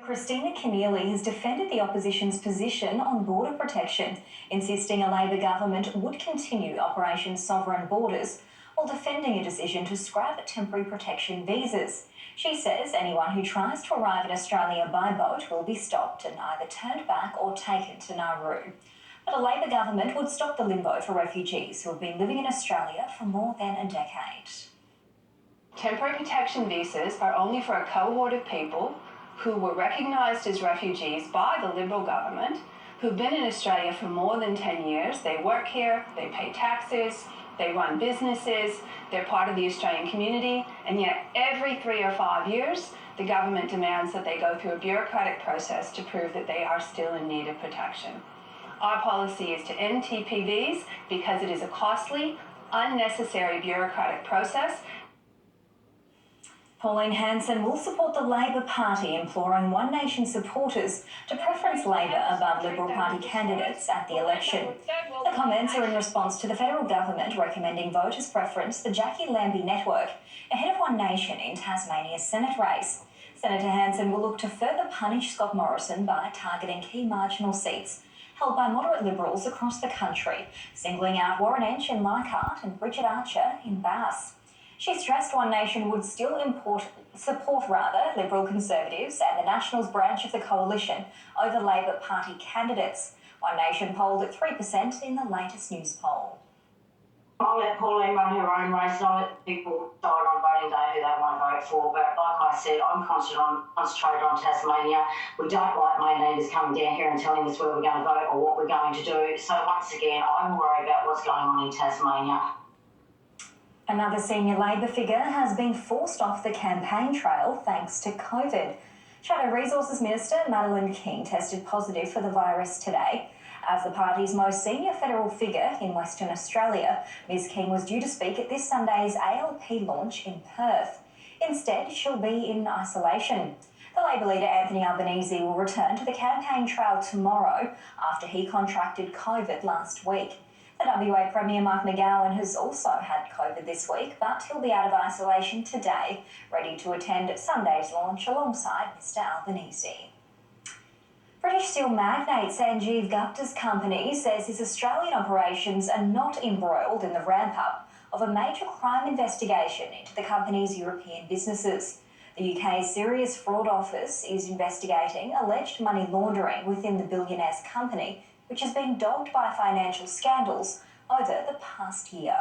Christina Keneally has defended the opposition's position on border protection, insisting a Labor government would continue Operation Sovereign Borders while defending a decision to scrap temporary protection visas. She says anyone who tries to arrive in Australia by boat will be stopped and either turned back or taken to Nauru. But a Labor government would stop the limbo for refugees who have been living in Australia for more than a decade. Temporary protection visas are only for a cohort of people who were recognised as refugees by the Liberal government, who've been in Australia for more than 10 years. They work here, they pay taxes, they run businesses, they're part of the Australian community, and yet every 3 or 5 years, the government demands that they go through a bureaucratic process to prove that they are still in need of protection. Our policy is to end TPVs because it is a costly, unnecessary bureaucratic process. Pauline Hanson will support the Labor Party, imploring One Nation supporters to preference Labor above Liberal Party candidates at the election. The comments are in response to the federal government recommending voters preference the Jackie Lambie network ahead of One Nation in Tasmania's Senate race. Senator Hanson will look to further punish Scott Morrison by targeting key marginal seats held by moderate Liberals across the country, singling out Warren Entsch in Leichhardt and Bridget Archer in Bass. She stressed One Nation would still support Liberal Conservatives and the Nationals branch of the coalition over Labor Party candidates. One Nation polled at 3% in the latest news poll. I'll let Pauline run her own race and I'll let people decide on voting day who they want to vote for. But like I said, I'm concentrated on Tasmania. We don't like main leaders coming down here and telling us where we're going to vote or what we're going to do. So once again, I'm worried about what's going on in Tasmania. Another senior Labor figure has been forced off the campaign trail thanks to COVID. Shadow Resources Minister Madeleine King tested positive for the virus today. As the party's most senior federal figure in Western Australia, Ms King was due to speak at this Sunday's ALP launch in Perth. Instead, she'll be in isolation. The Labor leader Anthony Albanese will return to the campaign trail tomorrow after he contracted COVID last week. The WA Premier Mark McGowan has also had COVID this week, but he'll be out of isolation today, ready to attend Sunday's launch alongside Mr Albanese. British steel magnate Sanjeev Gupta's company says his Australian operations are not embroiled in the ramp-up of a major crime investigation into the company's European businesses. The UK's Serious Fraud Office is investigating alleged money laundering within the billionaire's company, which has been dogged by financial scandals over the past year.